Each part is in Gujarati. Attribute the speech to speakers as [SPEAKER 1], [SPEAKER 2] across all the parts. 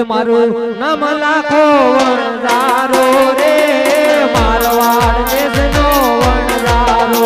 [SPEAKER 1] મારું નામ લાખો વણઝારો રે મારવાડ દેશનો વણઝારો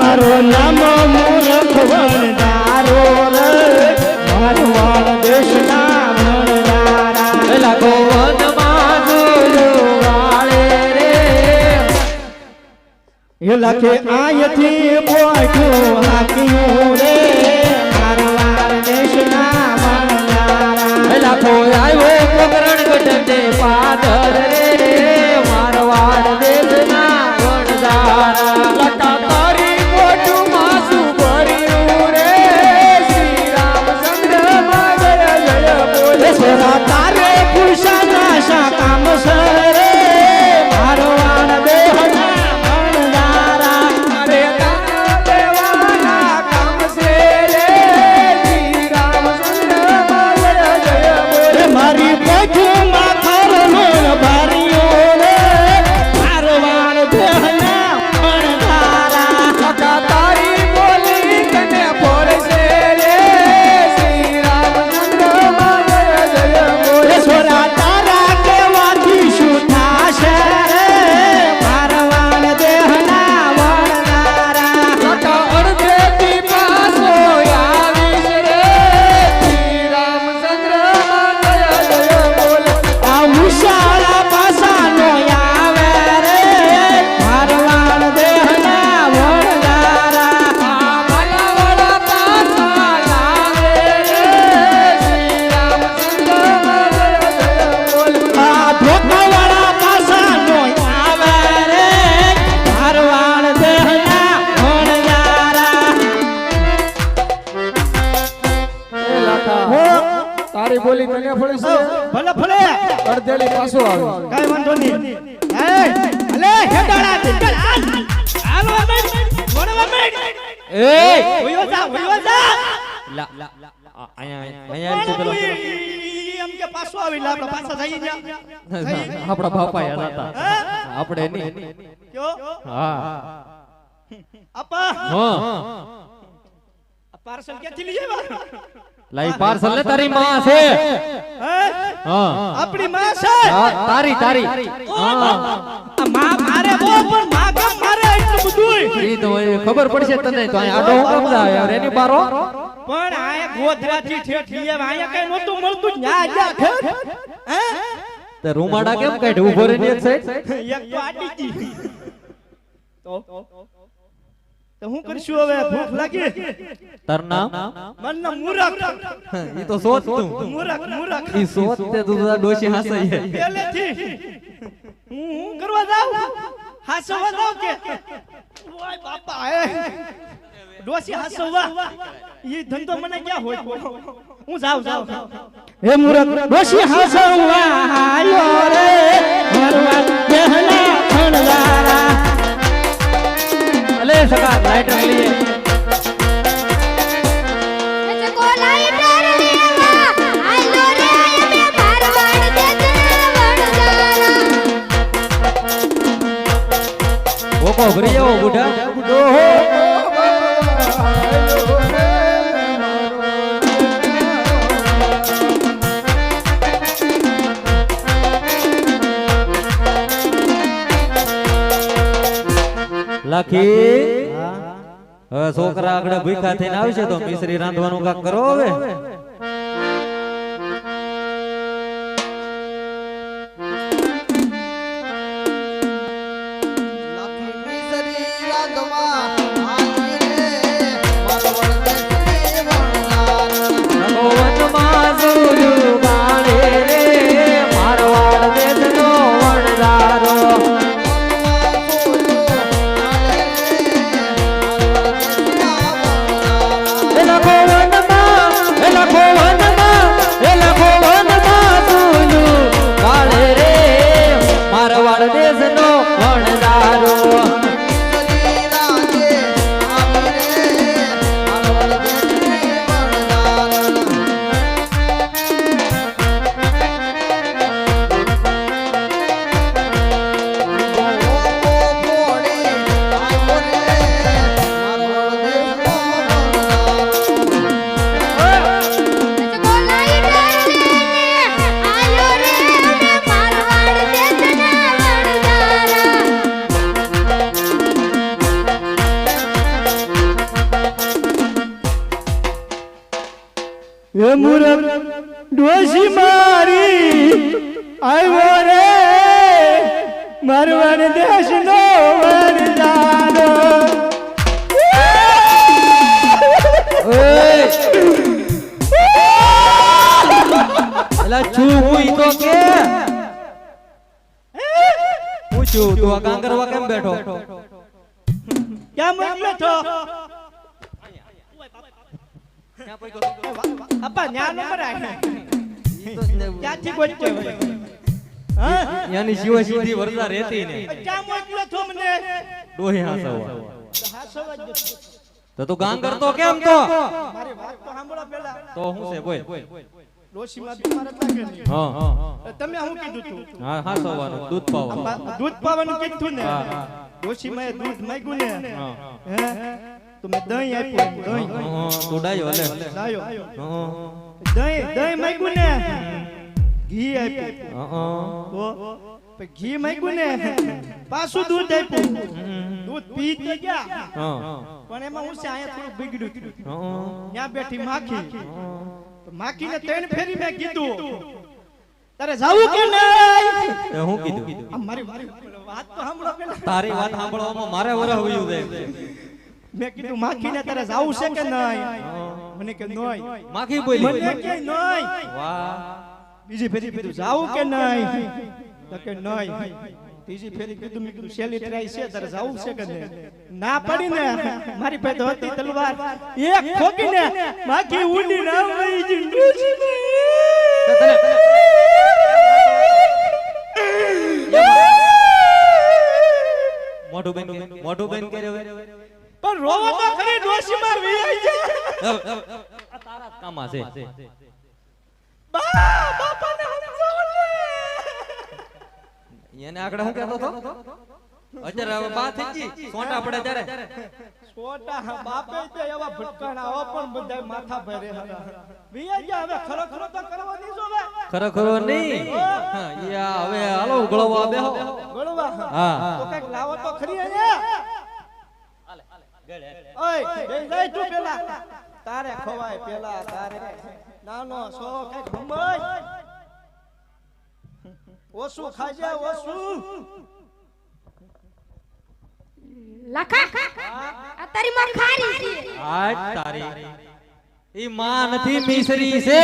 [SPEAKER 2] મારું નામ મૂર્ખ વણઝારો રે મારવાડ દેશના વણઝારા
[SPEAKER 1] લાખો વનમાં જોયું વાળે રે
[SPEAKER 2] એ લખે આયથી પોઠું હાક્યું રે મારવાડ દેશના વણઝારા
[SPEAKER 1] લાખો આવ્યો પોકરણ ગઢને પાદર રે મારવાડ દેશના વણઝારા લટા તારી મોટું માસું ભર્યું રે શ્રી રામચંદ્ર માં જય જય બોલે
[SPEAKER 2] સોરા તારે પુરુષના શા કામ સરે મારવાડ દેશના વણઝારા
[SPEAKER 1] રે દાન દેવાના કામ છે રે શ્રી રામચંદ્ર માં જય જય બોલે
[SPEAKER 2] મારી પોઠુમાં ખરનો ભર્યો રે મારવાડ દેશના વણઝારા
[SPEAKER 1] તારી બોલી તને ફોરશે રે શ્રી રામચંદ્ર માં જય જય બોલે
[SPEAKER 2] સોરા તારા કેવાથી શું થાશે રે મારવાડ દેશના વણઝારા
[SPEAKER 1] લટા અડધેથી પાછો આવીશ રે શ્રી રામચંદ્ર માં જય જય બોલે
[SPEAKER 2] આ મુશાળા પાસાનો આવે રે મારવાડ દેશના વણઝારા
[SPEAKER 1] આ મલાવાળા પાછા આવે રે શ્રી રામચંદ્ર માં જય જય બોલે
[SPEAKER 2] આ ધોકાવાળા પાસાનો આવે રે મારવાડ દેશના વણઝારા હો
[SPEAKER 1] તારી બોલી તને ફળશે
[SPEAKER 2] ભલે ભલે
[SPEAKER 1] અડધેલી પાછો આવે
[SPEAKER 2] કાઈ વાંધો નહીં અલે હેડાળા ટીકલ હાલો મેં વણવા મેં
[SPEAKER 1] એ
[SPEAKER 2] ઓયો જા
[SPEAKER 1] અહીંયા પેલો
[SPEAKER 2] એમ કે પાછો આવી લે આપણે પાછા જઈએ જા
[SPEAKER 1] આપણા બાપા યાદ હતા આપણે નહીં
[SPEAKER 2] કયો
[SPEAKER 1] હા
[SPEAKER 2] આપા
[SPEAKER 1] હા
[SPEAKER 2] પાર્સલ ક્યાંથી લઈ આવ્યા
[SPEAKER 1] લાઈ પાર્સલ ને તારી માં છે
[SPEAKER 2] હે
[SPEAKER 1] હા
[SPEAKER 2] આપણી માં છે
[SPEAKER 1] હા, તારી હા
[SPEAKER 2] આ માં મારે બહુ પણ માં કેમ મારે એટલું બધું
[SPEAKER 1] ઈ તો હવે ખબર પડશે તને તો અહીંયા આડો હું કામ યાર એની બારો
[SPEAKER 2] પણ આયા ગોધરાથી ઠેઠ લઈ આવ્યા આયા કઈ નહોતું મળતું ન્યા જા ઠેઠ હે
[SPEAKER 1] તે રૂમાડા કેમ કાઢ ઉભો રહીને એક સાઈડ
[SPEAKER 2] એક તો આટી ગઈ તો હું કરશું હવે ભૂખ લાગી
[SPEAKER 1] તાર નામ
[SPEAKER 2] મનના મૂરખ
[SPEAKER 1] ઈ તો સોચ તું
[SPEAKER 2] મૂરખ
[SPEAKER 1] ઈ સોચ તે તું ડોશી હાસઈ
[SPEAKER 2] પહેલેથી હું કરવા જાઉં હાસવા જાઉં કે ઓય બાપા એ ડોસી હાસવા ઈ ધંધો મને ક્યાં હોય હું જાઉં હે મૂરખ ડોસી હાસવા આયો રે મારવા બેહના વણઝારા
[SPEAKER 1] અલે સગા લાઈટર લઈએ ઓકો ભરી જાઓ બુઢા લખી હવે છોકરા આગળ ભૂખા થઈને આવશે તો મિશ્રી રાંધવાનું કાક કરો હવે દેશનો વણદારો
[SPEAKER 2] એ મુરબ ડોશી મારી આવ્યો રે મારવાડ દેશનો વરદાનો
[SPEAKER 1] એલા છું હું ઈ તો કે હું છું તું આ કાંગરવા કેમ બેઠો
[SPEAKER 2] ક્યાં મોકલ્યો છો અપ્પા ન્યા નંબર આય ક્યાંથી બોલતો હા
[SPEAKER 1] યાની સિવાય સીધી વરદા રહેતી ને
[SPEAKER 2] ક્યાં મોકલ્યો છો મને
[SPEAKER 1] ડોહી હાસવા
[SPEAKER 2] હાસવા જ
[SPEAKER 1] તો તું ગાંગ કરતો કેમ તો
[SPEAKER 2] મારી વાત તો સાંભળો પહેલા
[SPEAKER 1] તો હું છે બોલ
[SPEAKER 2] ડોશીમાં તમારે લાગે નહીં
[SPEAKER 1] હા
[SPEAKER 2] તમે શું કીધું તું
[SPEAKER 1] હા હાસવાનું દૂધ પાવાનું
[SPEAKER 2] દૂધ પાવાનું કીધું ને
[SPEAKER 1] હા
[SPEAKER 2] ડોશીમાં દૂધ માંગ્યું ને
[SPEAKER 1] હા
[SPEAKER 2] હે તો મેં દહીં આપ્યું દહીં
[SPEAKER 1] તું ડાયો હલે
[SPEAKER 2] લાયો દહીં માંગ્યું ને ઘી આપ્યું તો ઘી માંગ્યું ને પાછું દૂધ આપ્યું દૂધ પી તો ગયા પણ એમાં હું છે અહીંયા થોડું બગડ્યું ત્યાં બેઠી માખી તો માખીને ત્રણ ફેરી મેં કીધું તારે જાવું કે નહીં
[SPEAKER 1] હું કીધું
[SPEAKER 2] મારી વાત તો સાંભળો પેલા
[SPEAKER 1] તારી વાત સાંભળવામાં મારે વરહ વયું જાય
[SPEAKER 2] મેં કીધું માખીને તારે જાવું છે કે નહીં મને કે નહીં
[SPEAKER 1] માખી બોલી
[SPEAKER 2] મને કે નહીં
[SPEAKER 1] વાહ
[SPEAKER 2] બીજી ફેરી કીધું જાવું કે નહીં તો કે નહીં ત્રીજી ફેરી કીધું મેં કીધું શેલી ટ્રાય છે તારે જાવું છે કે નહીં ના પડી ને મારી પાસે તો હતી તલવાર એક ખોકીને માખી ઉડી ના વઈ જઈ
[SPEAKER 1] મોઢું બેન કર્યો
[SPEAKER 2] પણ રોવો તો ખરી ડોશીમાં વીઆઈ જાય
[SPEAKER 1] આ તારા કામા છે
[SPEAKER 2] બાપાને સમજાવો ને
[SPEAKER 1] એને આગળ હું કહેતો હતો અત્યારે હવે બા થઈ ગઈ સોટા પડે ત્યારે
[SPEAKER 2] છોટા બાપે તે એવા ભટકાણા હો પણ બધાય માથા ભરે વીઆઈ ગયા હવે ખરો તો કરવાની જો હવે
[SPEAKER 1] ખરો નહીં હા યા હવે હાલો ગળવા બેહો
[SPEAKER 2] ગળવા
[SPEAKER 1] હા
[SPEAKER 2] તો કઈક લાવો તો ખરી અહીંયા ઓય બેન જાય તું પેલા તારે ખવાય પેલા તારે નાનો સો કઈક ગમય ઓસુ ખાજે ઓસુ
[SPEAKER 3] લખા આ તારી માં ખારી છે
[SPEAKER 1] આજ તારી ઈ માં નથી મિસરી છે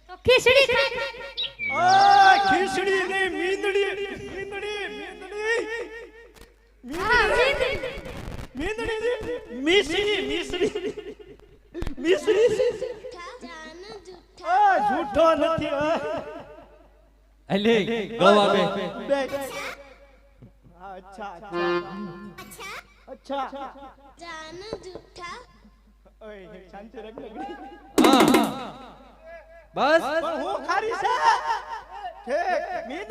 [SPEAKER 3] તો ખીચડી ખા
[SPEAKER 2] ઓય ખીચડી ને મીંદડી
[SPEAKER 3] હા
[SPEAKER 2] મિસરી झूठो નથી
[SPEAKER 1] અલે ગળવા બે
[SPEAKER 2] अच्छा
[SPEAKER 3] જાન જૂઠા
[SPEAKER 2] ઓય શાંતિ રાખ લગડી
[SPEAKER 1] હા બસ
[SPEAKER 2] પણ હું ખારી છે ઠીક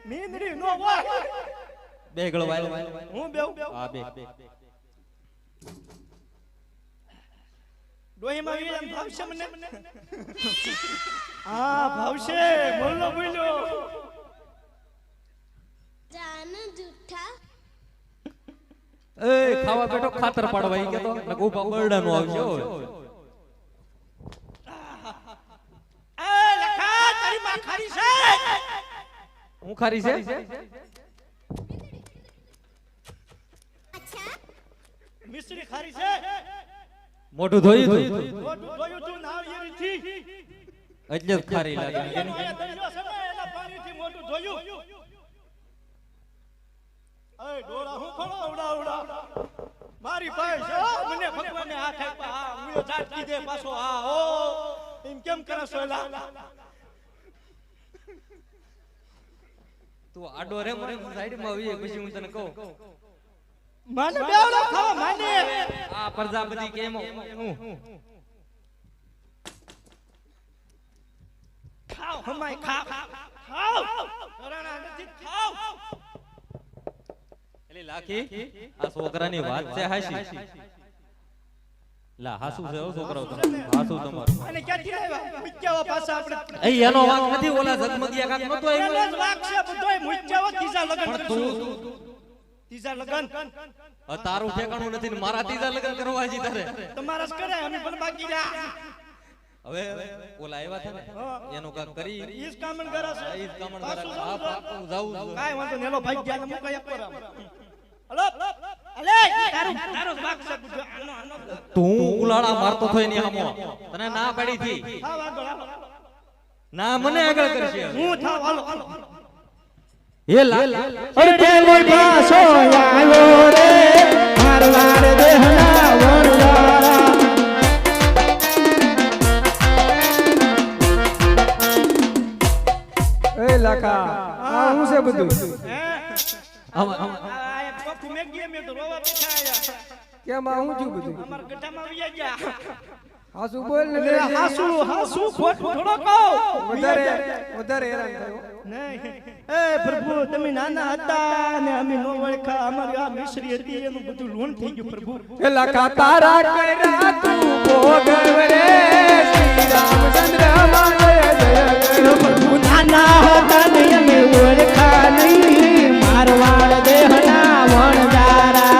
[SPEAKER 2] મીંદડી નો હોય
[SPEAKER 1] બે ગળવા
[SPEAKER 2] હું બેવ
[SPEAKER 1] હા બે
[SPEAKER 2] ડોહીમાં વી એમ ભાવશે મને હા ભાવશે બોલો
[SPEAKER 3] જાન જૂઠા
[SPEAKER 1] એ ખાવા બેઠો ખાતર પાડવા ઈ કેતો નક ઉભા બરડાનો આવજો
[SPEAKER 2] એ લખા તારી માં ખારી છે
[SPEAKER 1] હું ખારી છે
[SPEAKER 2] મિશ્રી ખારી છે
[SPEAKER 1] મોઢું ધોયું તું
[SPEAKER 2] જોયું તું નાવ યેરી થી
[SPEAKER 1] એટલે જ ખારી લાગે
[SPEAKER 2] એના પાણીથી મોઢું ધોયું એ ડોળા હું ખોળો ઉડા મારી પાસે છે મને ભગવાને હાથ આપ્યા હા મુયો જાત કીધે પાછો હા ઓ એમ કેમ કરે સોલા
[SPEAKER 1] તું આડો રે મને સાઈડમાં આવી પછી હું તને કહું
[SPEAKER 2] માને બેવડો ખાવા માને
[SPEAKER 1] આ પ્રજાપતિ કેમ હું
[SPEAKER 2] ખાવ હમાય ખાવ ખાવ ઘરાણા નથી ખાવ
[SPEAKER 1] એલી લાખી આ છોકરાની વાત છે હાસી લા હાસુ છે ઓ છોકરાઓ તમે હાસુ તમારું
[SPEAKER 2] અને ક્યાંથી આવ્યા મુચ્ચાવા પાછા આપણે
[SPEAKER 1] એ એનો વાંક નથી ઓલા ઝગમગિયા કાક નતો
[SPEAKER 2] એનો
[SPEAKER 1] આવ્યો
[SPEAKER 2] જ વાક છે બધોય મુચ્ચાવા ત્રીજા લગન કરશું ત્રીજા લગન
[SPEAKER 1] તારું ઠેકાણું નથી ને મારા ત્રીજા લગન કરવા હજી તારે
[SPEAKER 2] તમારા જ કરે અમે પણ બાકી રહ્યા
[SPEAKER 1] હવે ઓલા આવ્યા છે ને એનું કાક કરી
[SPEAKER 2] ઈસ કામણ કરે છે
[SPEAKER 1] ઈ જ કામણ કરે આ પાકું જાવું છે
[SPEAKER 2] કાઈ વાંધો નેલો ભાઈ ગયા ને મુકાય પર હલો અલે તારો વાક છે બધો આનો આનો
[SPEAKER 1] તું ઉલાડા મારતો થોય ની હામો તને ના પડી થી
[SPEAKER 2] હા વાંધો
[SPEAKER 1] ના મને આગળ કરશે
[SPEAKER 2] હું થાવ હાલો હાલો
[SPEAKER 1] એ લા
[SPEAKER 2] અડે કોઈ પાસો આવ્યો રે મારવાડ દેહના વણવારા
[SPEAKER 4] એ લાકા આ હું છે બધું
[SPEAKER 1] આમ
[SPEAKER 2] આ પપ્પુ મે ગયે મે તો રોવા બેઠા આયા
[SPEAKER 4] કેમ આ હું છું બધું
[SPEAKER 2] અમાર ગઢામાં વિયા ગયા
[SPEAKER 4] હાસુ બોલ ને
[SPEAKER 2] અરે હાસુ ખોટું થોડો કહો
[SPEAKER 4] વધારે વધારે હેરાન થયો
[SPEAKER 2] નહીં એ પ્રભુ તમે નાના હતા ને અમે નો વળખા અમારી આ મિશ્રી હતી એનું બધું લોન થઈ ગયું પ્રભુ
[SPEAKER 4] એ લાકા તારા કર્યા તું ભોગવ રે શ્રી રામચંદ્ર માને જય જય
[SPEAKER 2] પ્રભુ નાના હતા ને અમે ઓળખા નહીં મારવાડ દેહના વણજારા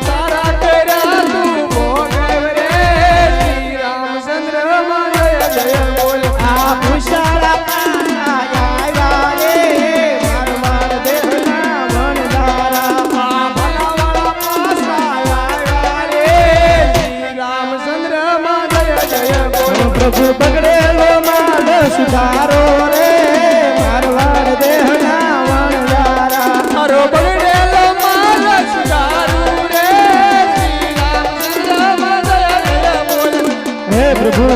[SPEAKER 4] તારા કર્યા તું ભોગવ રે શ્રી રામચંદ્ર માને જય બોલ
[SPEAKER 2] આ પુષાળા પાના આવ્યા રે મારવાડ દેહના વણજારા
[SPEAKER 4] આ ભલાવાળા પાસા આવ્યા રે શ્રી રામચંદ્ર માને જય બોલ
[SPEAKER 2] પ્રભુ બગડેલો માલ સુધારો રે મારવાડ દેહના વણજારા
[SPEAKER 4] મારો બગડેલો માલ સુધારું રે શ્રી રામચંદ્ર માને જય બોલ
[SPEAKER 2] હે પ્રભુ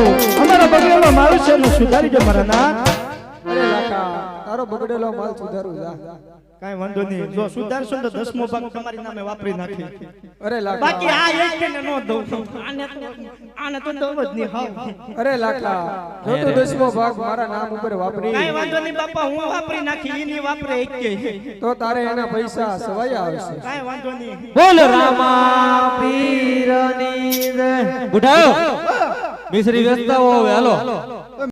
[SPEAKER 2] અમારો બગડેલો માલ છે ને સુધારી દો મારા નાથ
[SPEAKER 4] અરે લાકા તારો બગડેલો માલ સુધારું જા
[SPEAKER 2] કાઈ વાંધો નહીં જો સુધારશો તો 10મો ભાગ તમારી નામે વાપરી નાખી
[SPEAKER 4] અરે લાકા
[SPEAKER 2] બાકી આ એક ને નો દઉં આને તો દઉં જ નહીં હાવ
[SPEAKER 4] અરે લાકા જો તું 10મો ભાગ મારા નામ ઉપર વાપરી
[SPEAKER 2] કાઈ વાંધો નહીં બાપા હું વાપરી નાખી ઈની વાપરે એક કે
[SPEAKER 4] તો તારે એના પૈસા સવાયા આવશે
[SPEAKER 2] કાઈ વાંધો નહીં
[SPEAKER 1] બોલ રામા પીરની જય બુઢાયો મિશ્રી વ્યસ્તા હો હવે હાલો